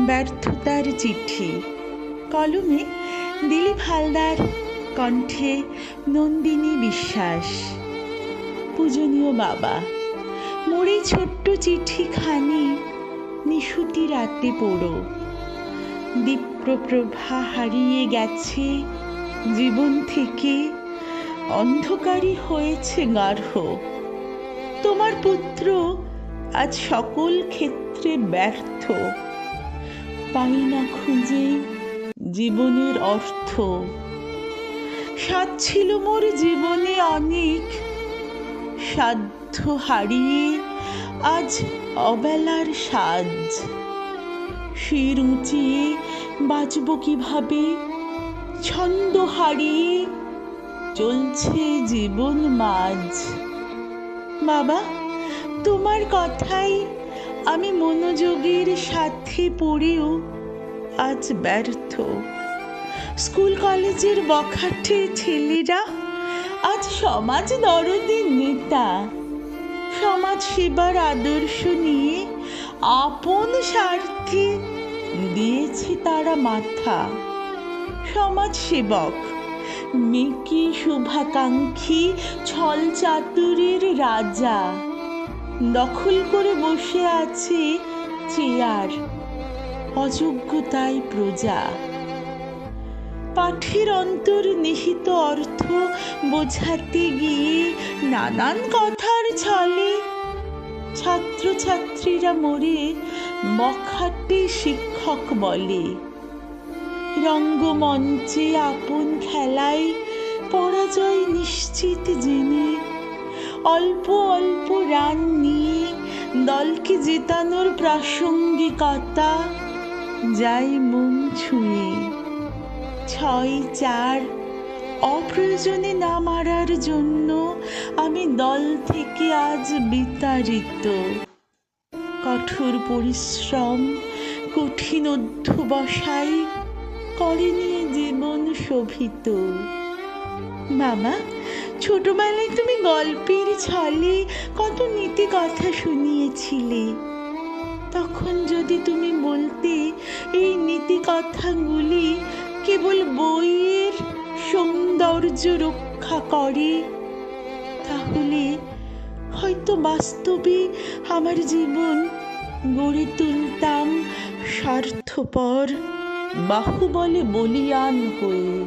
ব্যর্থতার চিঠি, কলমে দিলীপ হালদার, কণ্ঠে নন্দিনী বিশ্বাস। পূজনীয় বাবা, মোর এই ছোট্ট চিঠিখানি নিশুতি রাতে পড়ো। দীপ্রপ্রভা হারিয়ে গেছে জীবন থেকে, অন্ধকারই হয়েছে গাঢ়। তোমার পুত্র আজ সকল ক্ষেত্রে ব্যর্থ, পাই না খুঁজে জীবনের অর্থ। স্বাদ ছিল মোর জীবনে অনেক, সাধ্য হারিয়ে আজ অবেলার সাজ। শির উঁচিয়ে বাঁচব কিভাবে, ছন্দ হারিয়ে চলছে জীবন মাঝ। বাবা, তোমার কথাই আমি মনোযোগের সাথে পড়েও আজ ব্যর্থ। স্কুল কলেজের বখাটে ছেলেরা আজ সমাজ দরদের নেতা। সমাজ সেবার আদর্শ নিয়ে আপন স্বার্থে দিয়েছে তারা মাথা। সমাজ সেবক, মেকি শুভাকাঙ্ক্ষী, ছল চাতুরের রাজা দখল করে বসে আছে চেয়ার, অযোগ্যতায় প্রজা। পাঠের অন্তর্নিহিত অর্থ বোঝাতে গিয়ে নানান কথার ছলে ছাত্রছাত্রীরা মরে বখাটে শিক্ষক বলে। রঙ্গমঞ্চে আপন খেলায় পরাজয় নিশ্চিত জেনে অল্প অল্প রান নিয়ে দলকে জেতানোর প্রাসঙ্গিকতা যায় মন ছুঁয়ে। ৬-৪ অপ্রয়োজনে না মারার জন্য আমি দল থেকে আজ বিতাড়িত। কঠোর পরিশ্রম, কঠিন অধ্যবসায় করেনি জীবন শোভিত। বাবা, ছোটবেলায় তুমি গল্পের ছলে কত নীতি কথা শুনিয়েছিলে। তখন যদি তুমি বলতে এই নীতি কথাগুলি কেবল বইয়ের সৌন্দর্য রক্ষা করে, তাহলে হয়তো বাস্তবে আমার জীবন গড়ে তুলতাম স্বার্থপর বাহুবলে বলিয়ান হয়ে।